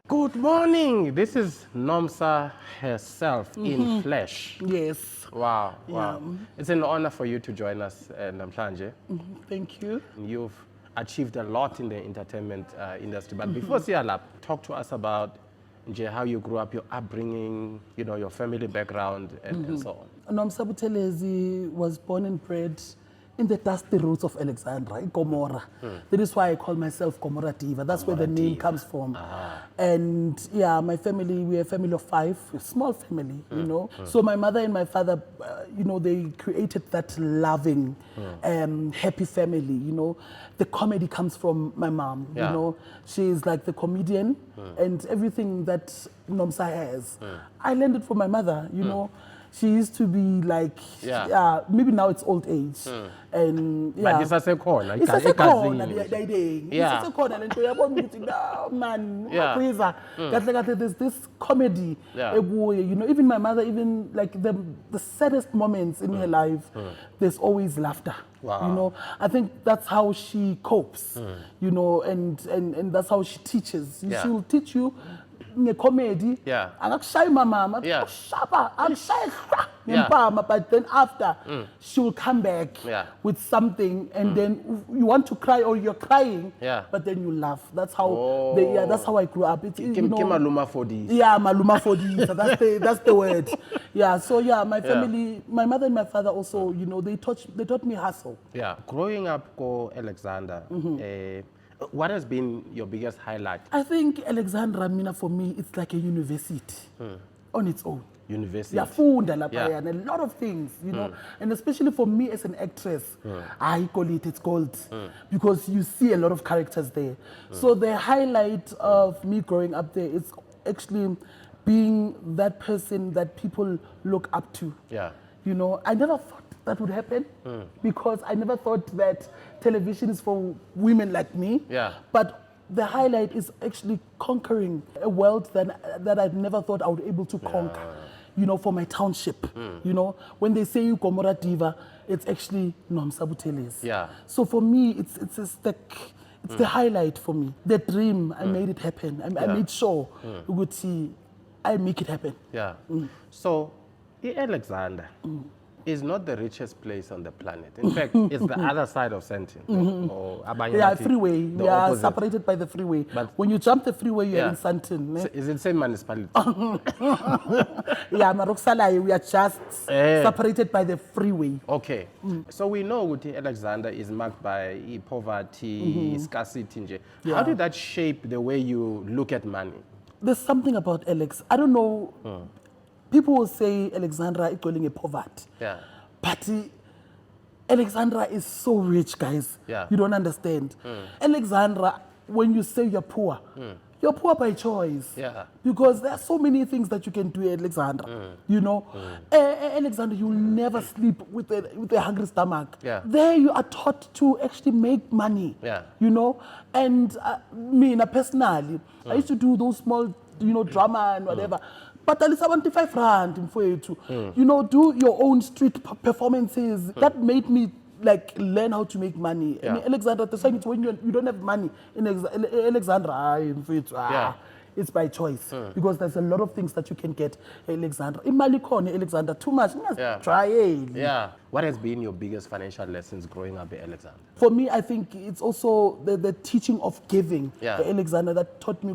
Good morning. This is Nomsa herself in flesh. Yes. Wow. Yeah. It's an honor for you to join us, Namhlanje. Thank you. You've achieved a lot in the entertainment industry. But before Sialap, talk to us about how you grew up, your upbringing, your family background, and so on. Nomsa Buthelezi was born and bred in the dusty roots of Alexandra, in Gomorrah. That is why I call myself Gomorrah Diva. That's where the name comes from. And yeah, my family, we're a family of 5, a small family, So my mother and my father, they created that loving, happy family, The comedy comes from my mom, She's like the comedian and everything that Nomsa has. I learned it from my mother, She used to be like, maybe now it's old age. And yeah. But it's a corner. It's a corner, there's this comedy. Even my mother, even like the saddest moments in her life, there's always laughter. Wow. I think that's how she copes, and that's how she teaches. She'll teach you a comedy. Akakushayi mama, shapa, but then after she will come back with something, and then you want to cry or you're crying, but then you laugh. That's how that's how I grew up. Maluma for this. Yeah, Maluma for this. That's the word. Yeah. So yeah, my family, my mother and my father also, they taught me hustle. Yeah. Growing up, Alexandra. What has been your biggest highlight? I think Alexandra, Mina, for me, it's like a university on its own. University. And a lot of things, and especially for me as an actress, I call it's gold, because you see a lot of characters there. So the highlight of me growing up there is actually being that person that people look up to. Yeah. I never thought that would happen because I never thought that television is for women like me. Yeah. But the highlight is actually conquering a world that I never thought I would be able to conquer, for my township. When they say Gomorrah Diva, it's actually Nomsa Buthelezi. Yeah. So for me, it's the highlight for me. The dream, I made it happen. I made sure we would see, I make it happen. Yeah. So, Alexandra is not the richest place on the planet. In fact, it's the other side of Sandton. Freeway. We are separated by the freeway. But when you jump the freeway, you're in Sandton. So is it the same municipality? Maroksala, we are just separated by the freeway. Okay. So we know that Alexandra is marked by poverty, scarcity. How did that shape the way you look at money? There's something about Alex. I don't know. People will say Alexandra is calling a poverty. Yeah. But Alexandra is so rich, guys. Yeah. You don't understand. Alexandra, when you say you're poor by choice. Yeah. Because there are so many things that you can do, Alexandra. Alexandra, you'll never sleep with a hungry stomach. Yeah. There you are taught to actually make money. Yeah. And me, personally, I used to do those small, drama and whatever. But at least 75 rand for you to, do your own street performances. That made me learn how to make money. Yeah. And Alexandra, the same, when you don't have money in Alexandra, it's by choice. Because there's a lot of things that you can get, Alexandra. In Malikone, Alexandra, too much. Try it. Yeah. What has been your biggest financial lessons growing up at Alexandra? For me, I think it's also the teaching of giving, Alexandra, that taught me,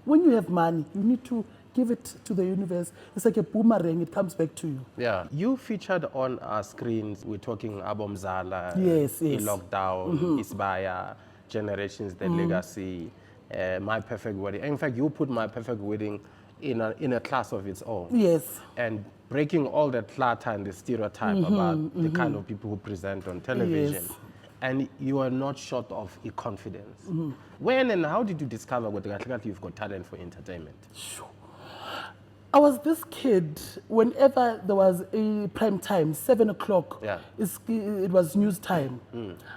when you have money, you need to give it to the universe. It's like a boomerang, it comes back to you. Yeah. You featured on our screens, we're talking Abomzala, yes. Lockdown, Isbaya, Generations, The Legacy, My Perfect Wedding. In fact, you put My Perfect Wedding in a class of its own. Yes. And breaking all the clutter and the stereotype about the kind of people who present on television. Yes. And you are not short of confidence. When and how did you discover that you've got talent for entertainment? Sure. I was this kid, whenever there was a prime time, 7 o'clock, it was news time.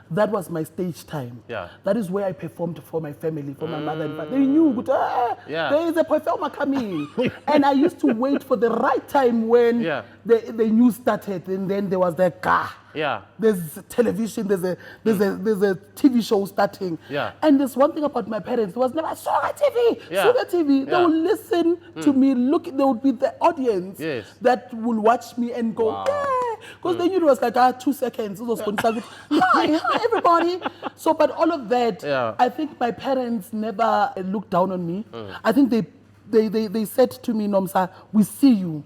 That was my stage time. Yeah. That is where I performed for my family, for my mother and father. They knew, there is a performer coming. And I used to wait for the right time when the news started, and then there was the car. Yeah. There's television, there's a TV show starting. Yeah. And there's one thing about my parents, there was never Sugar TV, Yeah. Sugar TV. They Yeah. will listen to me, they would be the audience Yes. that will watch me and go, Wow. yeah. Because they knew it was like 2 seconds. It was hi everybody. So, but all of that, Yeah. I think my parents never looked down on me. I think they said to me, Nomsa, we see you,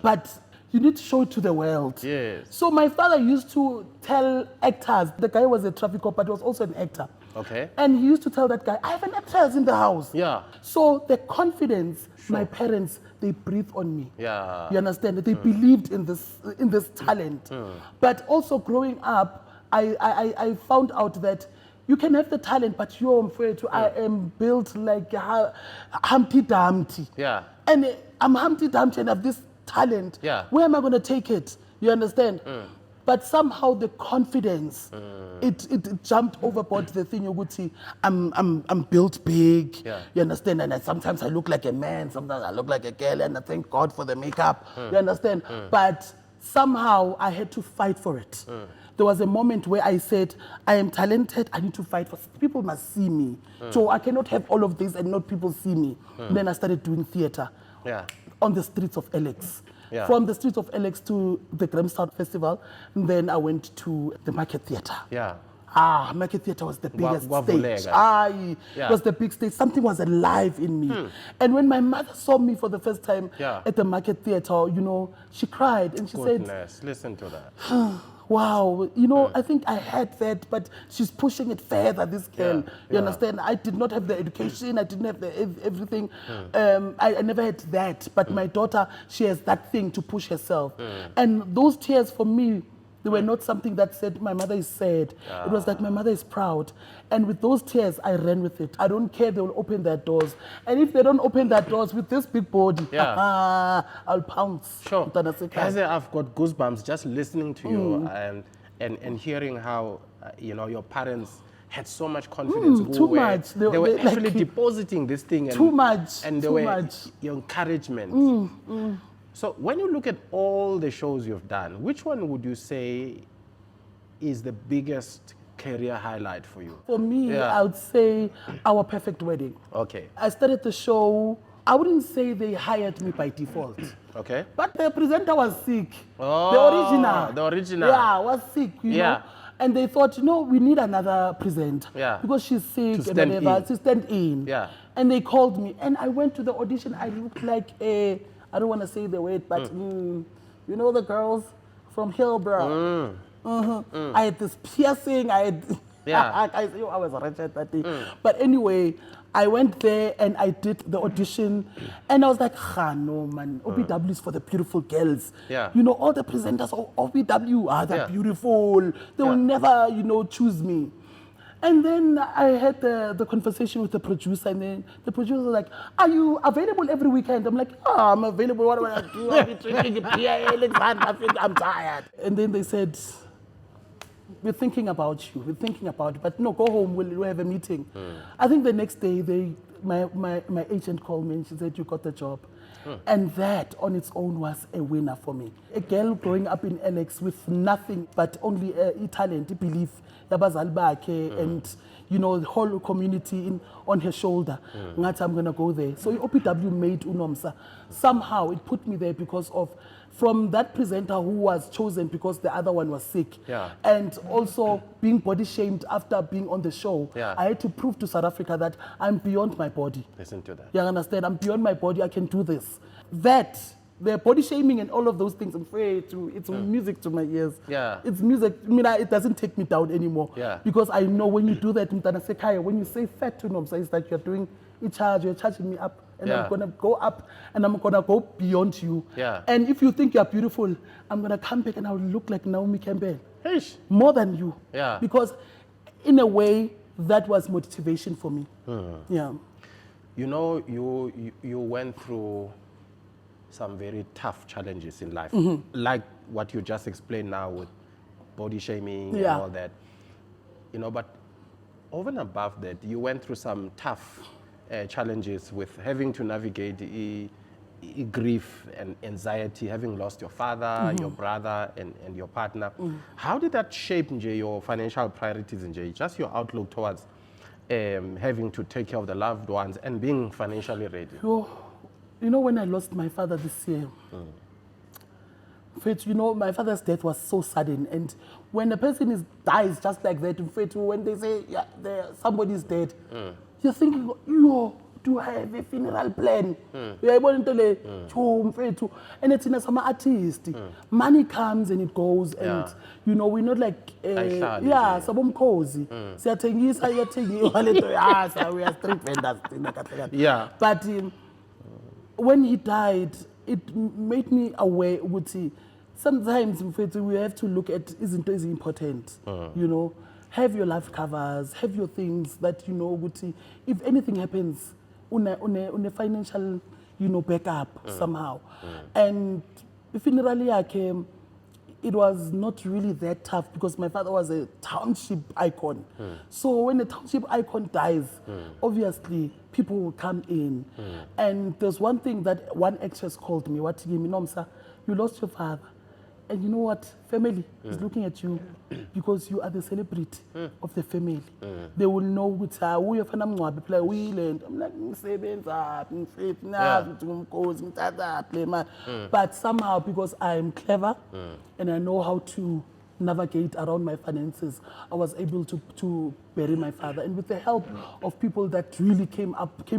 but you need to show it to the world. Yes. So my father used to tell actors, the guy was a traffic cop, but he was also an actor. Okay. And he used to tell that guy, I have an actress in the house. Yeah. So the confidence, my parents, they breathed on me. Yeah. You understand? They believed in this talent. But also growing up, I found out that you can have the talent, but you're afraid to. I am built like Humpty Dumpty. Yeah. And I'm Humpty Dumpty and have this talent. Yeah. Where am I going to take it? You understand? But somehow the confidence, it jumped overboard the thing. Yoguti, I'm built big. Yeah. You understand? And sometimes I look like a man, sometimes I look like a girl, and I thank God for the makeup. You understand? But somehow I had to fight for it. There was a moment where I said, I am talented, I need to fight for it. People must see me. So I cannot have all of this and not people see me. Then I started doing theater. Yeah. On the streets of Alex. Yeah. From the streets of Alex to the Grahamstown Festival, and then I went to the Market Theatre. Yeah. Market Theatre was the biggest Wavuleka. stage. It was the big stage. Something was alive in me. And when my mother saw me for the first time at the Market Theatre, you know, she cried and she Goodness, said, listen to that. wow, you know, I think I had that, but she's pushing it further, this girl. You understand? I did not have the education, I didn't have the everything. I never had that, but my daughter, she has that thing to push herself. And those tears for me, they were not something that said my mother is sad. It was like my mother is proud. And with those tears, I ran with it. I don't care, they will open their doors. And if they don't open their doors with this big body, I'll pounce. Sure. As I've got goosebumps just listening to you and hearing how, you know, your parents had so much confidence. Too much. They were actually depositing this thing. And, too much. And they too were much. your encouragement. So when you look at all the shows you've done, which one would you say is the biggest career highlight for you? For me, I would say Our Perfect Wedding. Okay. I started the show, I wouldn't say they hired me by default. Okay. But the presenter was sick. Oh, the original. The original. Yeah, was sick, you know. And they thought, you know, we need another presenter. Yeah. Because she's sick to and whatever, to stand in. Yeah. And they called me. And I went to the audition. I looked like a, I don't want to say the word, but you know the girls from Hillborough. I had this piercing. I was wretched that day. But anyway, I went there and I did the audition. And I was like, no, man. OBW is for the beautiful girls. Yeah. You know, all the presenters of OBW they're beautiful. They will never, you know, choose me. And then I had the conversation with the producer, and then the producer was like, are you available every weekend? I'm like, I'm available. What do I do? I'll be drinking beer, Alexandra. I'm tired. And then they said, we're thinking about you. We're thinking about you. But no, go home. We'll have a meeting. I think the next day, my agent called me and she said, you got the job. And that on its own was a winner for me. A girl growing up in Alex with nothing but only a talent, a belief, and you know, the whole community on her shoulder. I'm going to go there. So OPW made UNOMSA. Somehow it put me there because of, from that presenter who was chosen because the other one was sick. And also being body shamed after being on the show. I had to prove to South Africa that I'm beyond my body. Listen to that. You understand? I'm beyond my body. I can do this. That, the body shaming and all of those things, I'm afraid it's music to my ears. It's music. I mean, it doesn't take me down anymore. Because I know when you do that, when you say fat to Nomsa, it's like you're doing a charge, you're charging me up. And I'm going to go up and I'm going to go beyond you. And if you think you're beautiful, I'm going to come back and I'll look like Naomi Campbell. More than you. Because in a way, that was motivation for me. You know, you went through some very tough challenges in life, like what you just explained now with body shaming and all that. You know, but over and above that, you went through some tough challenges with having to navigate grief and anxiety, having lost your father, your brother, and your partner. How did that shape your financial priorities, just your outlook towards having to take care of the loved ones and being financially ready? You know, when I lost my father this year, in fact, you know, my father's death was so sudden. And when a person dies just like that, in fact, when they say somebody's dead, you're thinking, do I have a funeral plan? And it's in a summer artist. Money comes and it goes, and you know, we're not like sabom cozy. We are street vendors. Yeah. But when he died, it made me aware, sometimes in fact, we have to look at isn't it important, you know, have your life covers, have your things that you know, if anything happens, on a financial, you know, backup somehow. And funerally I came, it was not really that tough because my father was a township icon. So when a township icon dies, obviously people will come in. And there's one thing that one actress called me, what gave me, Nomsa, you lost your father. And you know what? Family is looking at you because you are the celebrity of the family. They will know which are we have I'm like, but somehow because I'm clever and I know how to navigate around my finances, I was able to bury my father. And with the help of people that really came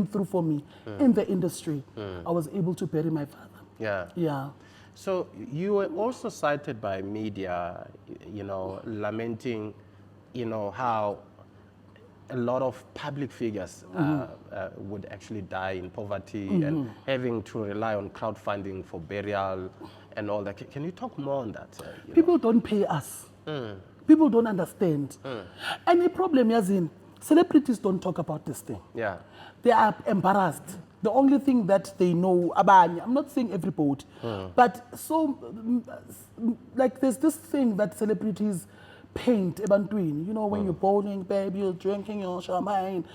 through for me in the industry, I was able to bury my father. Yeah. So you were also cited by media, you know, lamenting, you know, how a lot of public figures would actually die in poverty and having to rely on crowdfunding for burial and all that. Can you talk more on that? People don't pay us. People don't understand. And the problem is celebrities don't talk about this thing. Yeah. They are embarrassed. The only thing that they know, I'm not saying everybody, but so, like there's this thing that celebrities paint, you know, when you're bowling, baby, you're drinking your champagne,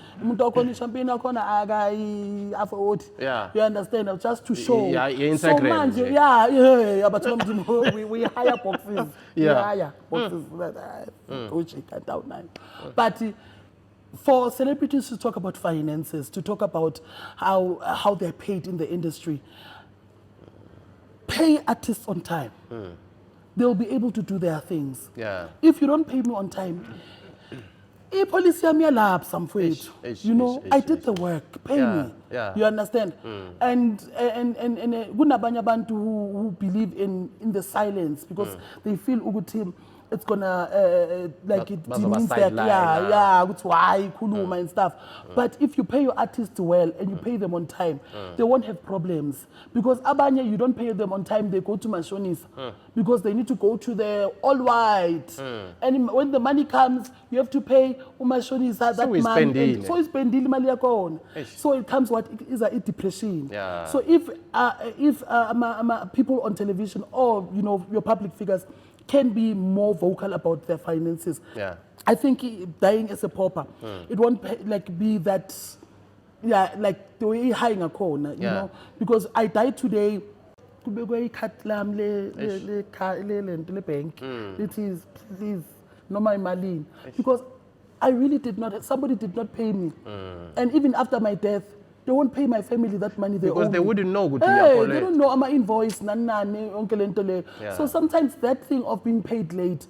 yeah. You understand, just to show. Yeah, so much, but we hire boxes. We hire boxes. But for celebrities to talk about finances, to talk about how they're paid in the industry, pay artists on time. They'll be able to do their things. Yeah. If you don't pay me on time, policy you know, I did the work. Pay me. Yeah. You understand? And kunabanye abantu who believe in the silence because they feel ugutim. It's gonna like it means that it's why kuluma and stuff. But if you pay your artists well and you pay them on time, they won't have problems. Because abanye, you don't pay them on time, they go to Mashonis because they need to go to the all white. And when the money comes, you have to pay Mashonis that money. So it's spending mali yakona. So it comes what is a depression. Yeah. So if people on television or you know your public figures can be more vocal about their finances. Yeah. I think dying as a pauper, it won't be that, like the way hiding a corner, you know, because I died today. It is please no my malin because I really did not. Somebody did not pay me, and even after my death. They won't pay my family that money they owe me. Because they wouldn't know. They don't know my invoice. So sometimes that thing of being paid late,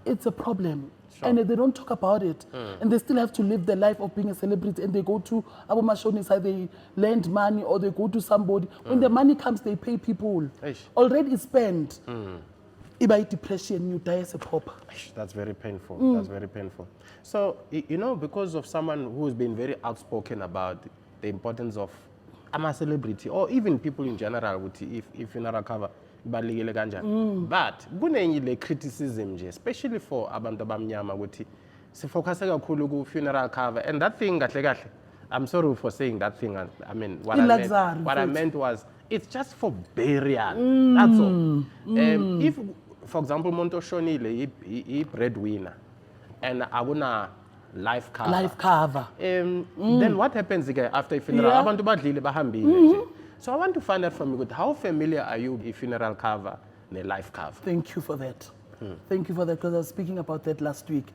it's a problem. Sure. And they don't talk about it. And they still have to live the life of being a celebrity. And they go to Abu Mashonis, they lend money or they go to somebody. When the money comes, they pay people. Already spent. By depression, you die as a pauper. That's very painful. That's very painful. So, you know, because of someone who's been very outspoken about the importance of a celebrity or even people in general if you not recover but kunenye criticism especially for abantu abamnyama ukuthi sifocus kakhulu ku funeral cover and that thing I'm sorry for saying that thing. I mean what I meant was it's just for burial. That's all. If for example Monto Shonile he breadwinner and Aguna life cover. Then what happens again after funeral? Abantu badlile bahambile nje. So I want to find out from you, how familiar are you with funeral cover and a life cover? Thank you for that. Thank you for that, because I was speaking about that last week.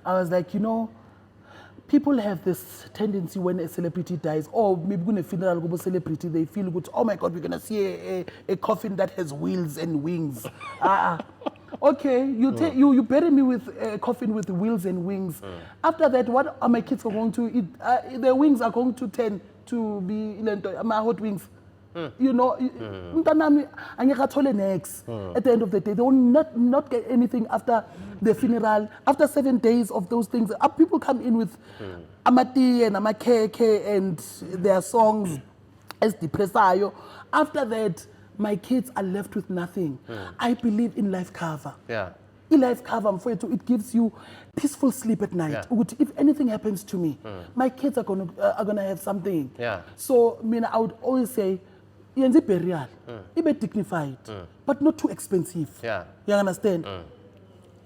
I was like, you know, people have this tendency when a celebrity dies, or maybe when a funeral go celebrity, they feel good. Oh my God, we're gonna see a coffin that has wheels and wings. Okay, you bury me with a coffin with wheels and wings. After that, what are my kids going to eat? Their wings are going to tend to be my hot wings. You know, next. At the end of the day, they will not get anything after the funeral. After 7 days of those things, people come in with amati and amakeke and their songs as depressayo. After that, my kids are left with nothing. I believe in life cover. Yeah. In life cover, it gives you peaceful sleep at night. Yeah. If anything happens to me, my kids are gonna have something. Yeah. So, I would always say, yenze burial, be dignified, but not too expensive. Yeah. You understand?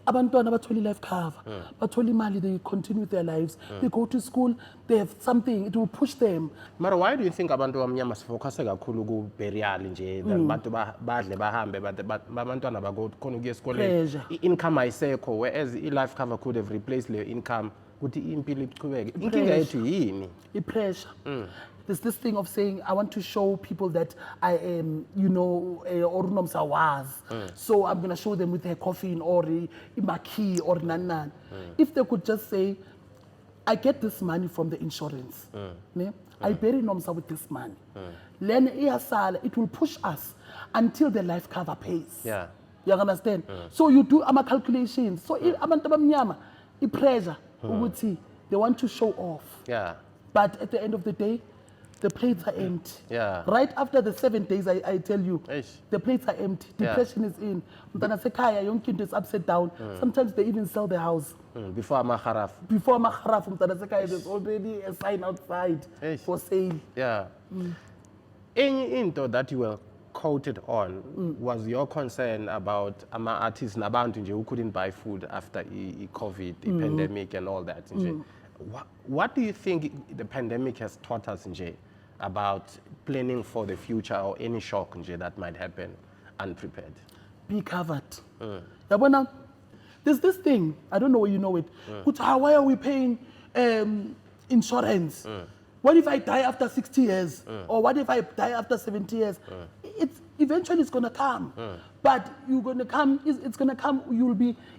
Abantwana batholi life cover, batholi imali, they continue their lives. They go to school, they have something, it will push them. Mara, why do you think abantu abamnyama sifocuse kakhulu ku burial nje, abantu badle bahambe abantwana bakhona ukuya esikoleni, income ayisekho, whereas i-life cover could have replaced the income ukuthi impilo ichubeke. Inkinga yethu yini? Pressure. There's this thing of saying, I want to show people that I am, or Nomsa was. So I'm going to show them with a coffin or a maki or nan. If they could just say, I get this money from the insurance. I bury Nomsa with this money. Then it will push us until the life cover pays. Yeah. You understand? So you do calculations. So abantu abamnyama, pressure, they want to show off. Yeah. But at the end of the day, the plates are empty. Yeah. Right after the 7 days, I tell you, the plates are empty. Depression is in. Mntana sekhaya, young kid is upside down. Sometimes they even sell the house. Before Maharaf. Before Maharaf, Mntana sekhaya, there's already a sign outside for sale. Yeah. Any into that you were quoted on was your concern about artists nabantu nje who couldn't buy food after COVID, the pandemic and all that. What do you think the pandemic has taught us nje about planning for the future or any shock nje that might happen unprepared? Be covered. Yabona, there's this thing, I don't know where you know it. Why are we paying insurance? What if I die after 60 years? Or what if I die after 70 years? Eventually it's gonna come. But you're gonna come, it's gonna come,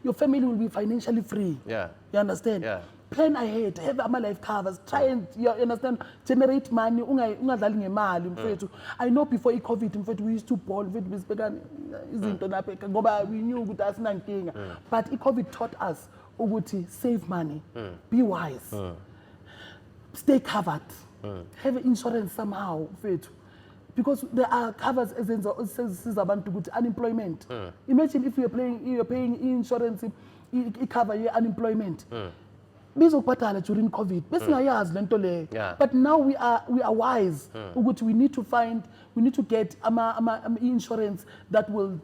your family will be financially free. Yeah. You understand? Yeah. Plan ahead, have our life covers, try and, you understand, generate money, ungadlali ngemali mfethu. I know before COVID mfethu we used to ball, mfethu besibeka izinto lapha ngoba we knew ukuthi asinankinga. But COVID taught us ukuthi save money, be wise, stay covered, have insurance somehow mfethu. Because there are covers as unemployment. Imagine if you're paying insurance, cover your unemployment. During COVID, but now we are wise. We need to get insurance that will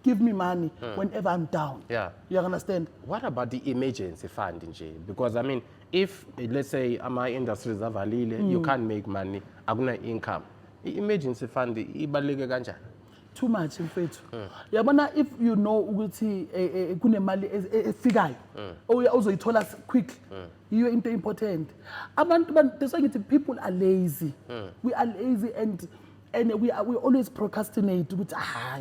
give me money whenever I'm down. Yeah. You understand? What about the emergency fund in jail? Because I mean, if let's say my industries are valid, you can't make money, aguna income. Emergency fund ibaluleke kanjani? Too much mfethu. Yabona, if you know ukuthi kunemali efikayo ozoyithola quick, yiyo into important. That's why people are lazy. We are lazy and we always procrastinate ukuthi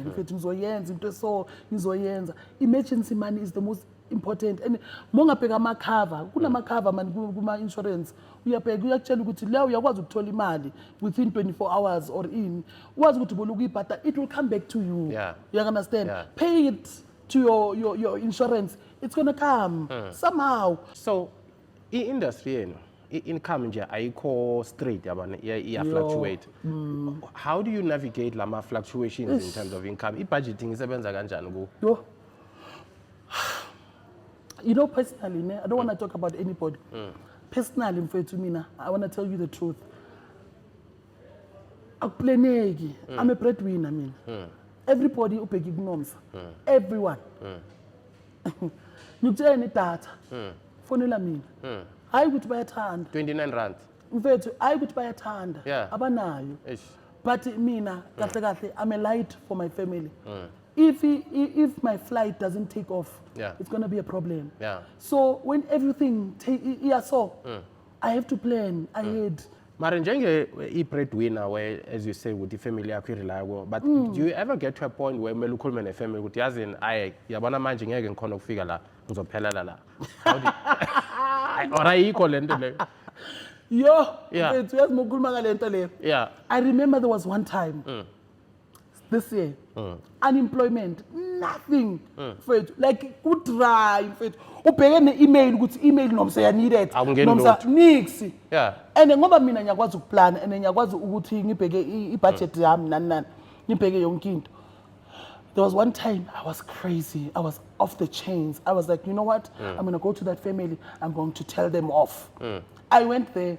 mfethu ngizoyenza into so ngizoyenza. Emergency money is the most important. And mongabheka amakhava, kunamakhava man kuma insurance. Uyakutshela ukuthi la uyakwazi ukuthola imali within 24 hours or in. Wazi ukuthi bolukuyibhata, it will come back to you. Yeah. You understand? Yeah. Pay it to your insurance. It's going to come somehow. So, industry income nje ayikho straight yabona iya fluctuate. How do you navigate lama fluctuations in terms of income? Budgeting isebenza kanjani ku? You know, personally, I don't want to talk about anybody. Personally, I want to tell you the truth. I'm a breadwinner. Everybody who pays Nomsa. Everyone. You tell any data. Fonela me. I would buy a hand. 29 rand. I would buy a hand. Yeah. Abanayo. But mina, I'm a light for my family. If my flight doesn't take off, it's going to be a problem. So when everything I have to plan ahead. Mara njenge breadwinner where, as you say, with the family yakho reliable, but do you ever get to a point where mele ukhulume ne-family ukuthi yazi ayi yabona manje ngeke ngikhona ukufika la ngizophelela la or ayikho le nto leyo? Yeah. I remember there was one time this year, unemployment, nothing. Like good try, ubheke ne-email ukuthi email nomsa ya needed nomsa nix. And ngoba mina ngiyakwazi ukuplan and ngiyakwazi ukuthi ngibheke i-budget yami nani ngibheke yonke into. There was one time I was crazy. I was off the chains. I was like, you know what? I'm going to go to that family. I'm going to tell them off. I went there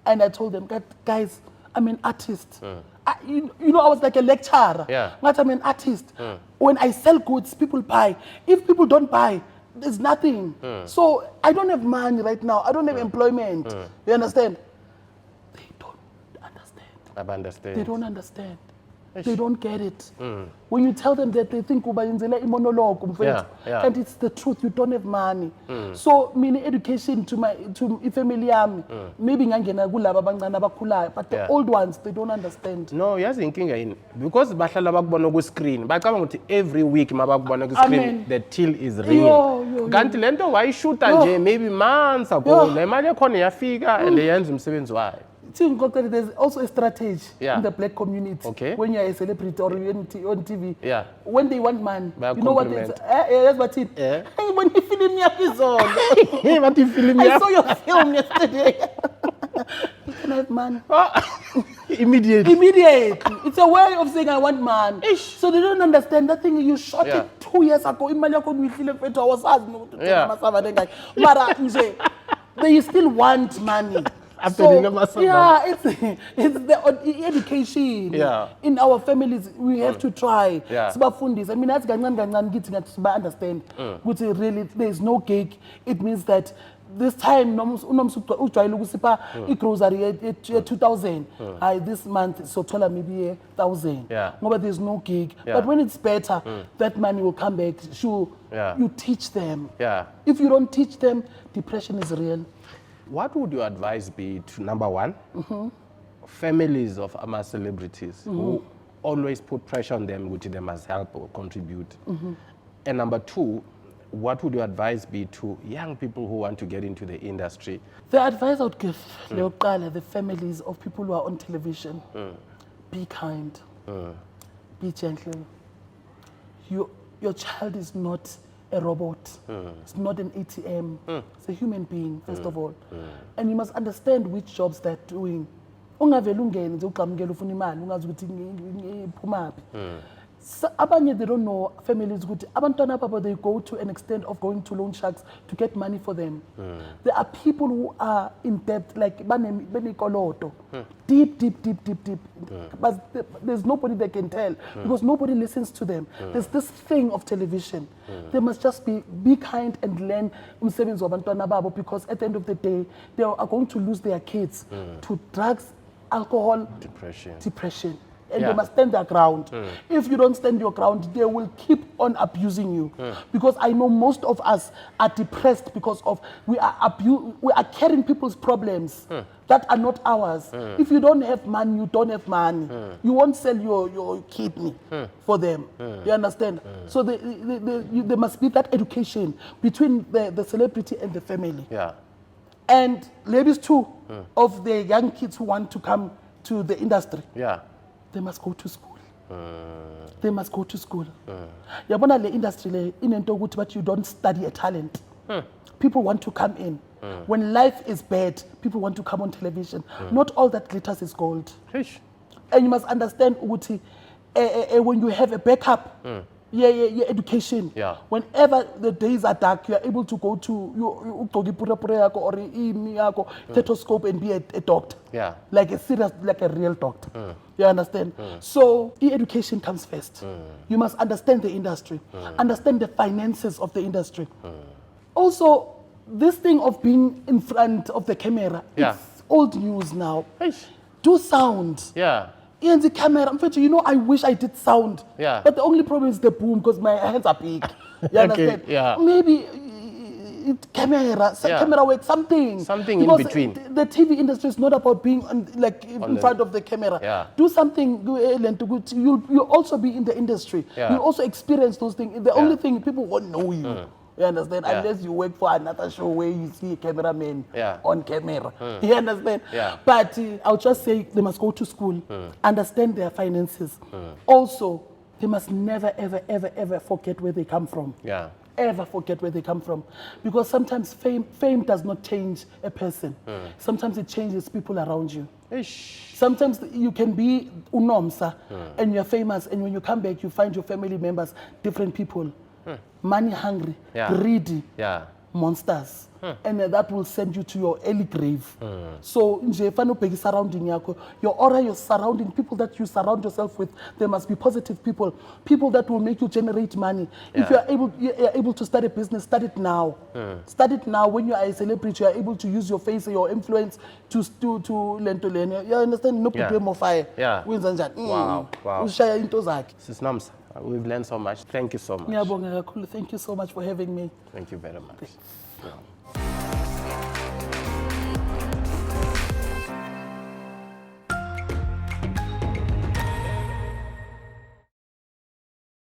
and I told them, guys, I'm an artist. I was like a lecturer. But I'm an artist. When I sell goods, people buy. If people don't buy, there's nothing. So I don't have money right now. I don't have employment. You understand? They don't understand. They don't understand. They don't get it. When you tell them that, they think monologue, and it's the truth. You don't have money. So, meaning education to family, maybe but the old ones, they don't understand. No, yes, thinking because screen. Every week screen, the till is ringing. Why shoot maybe months ago? There's also a strategy in the black community. When you're a celebrity or on TV, when they want money, you know what it's when you film me episode. I saw your film yesterday. You can have money. Immediately. It's a way of saying I want man. So they don't understand that thing. You shot it 2 years ago. They still want money. It's the education. In our families, we have to try. I mean, that's understand. Really, there is no cake. It means that this time, grocery at 2,000. This month, so tell maybe 1,000. But there's no cake. But when it's better, that money will come back. Sure, you teach them. If you don't teach them, depression is real. What would your advice be to, number one, families of our celebrities who always put pressure on them, which they must help or contribute? And number two, what would your advice be to young people who want to get into the industry? The advice I would give the families of people who are on television, be kind, be gentle. Your child is not a robot. It's not an ATM. It's a human being, first of all. And you must understand which jobs they're doing. They don't know families good. They go to an extent of going to loan sharks to get money for them. There are people who are in debt, like deep. But there's nobody they can tell because nobody listens to them. There's this thing of television. They must just be kind and learn because at the end of the day, they are going to lose their kids to drugs, alcohol, depression. And they must stand their ground. If you don't stand your ground, they will keep on abusing you. Because I know most of us are depressed because of we are carrying people's problems that are not ours. If you don't have money, you don't have money. You won't sell your kidney for them. You understand? So there must be that education between the celebrity and the family. And ladies too, of the young kids who want to come to the industry. They must go to school. They must go to school. Yabona le industry but you don't study a talent. People want to come in. When life is bad, people want to come on television. Not all that glitters is gold. And you must understand when you have a backup, education. Whenever the days are dark, you are able to go to your stethoscope and be a doctor. Like a real doctor. You understand? So education comes first. You must understand the industry, understand the finances of the industry. Also, this thing of being in front of the camera, it's old news now. Do sound. in the camera, you know, I wish I did sound. Yeah. But the only problem is the boom because my hands are big. You understand? Yeah. Maybe camera work, something. Something because in between. The TV industry is not about being in front of the camera. Yeah. Do something, you'll also be in the industry. Yeah. You'll also experience those things. The only thing, people won't know you. You understand? Yeah. Unless you work for another show where you see a cameraman on camera. You understand? Yeah. But I'll just say they must go to school, understand their finances. Also, they must never, ever, ever, ever forget where they come from. Yeah. Ever forget where they come from. Because sometimes fame does not change a person. Sometimes it changes people around you. Ish. Sometimes you can be unomsa and you're famous, and when you come back, you find your family members, different people. Money hungry, greedy, monsters. And that will send you to your early grave. So, surrounding your aura, your surrounding, people that you surround yourself with, they must be positive people, people that will make you generate money. If you're able to start a business, start it now. Start it now. When you are a celebrity, you are able to use your face, your influence to learn. You understand? No problem of fire. Yeah. Wow. Sis Nomsa, we've learned so much. Thank you so much. Thank you so much for having me. Thank you very much. Yeah.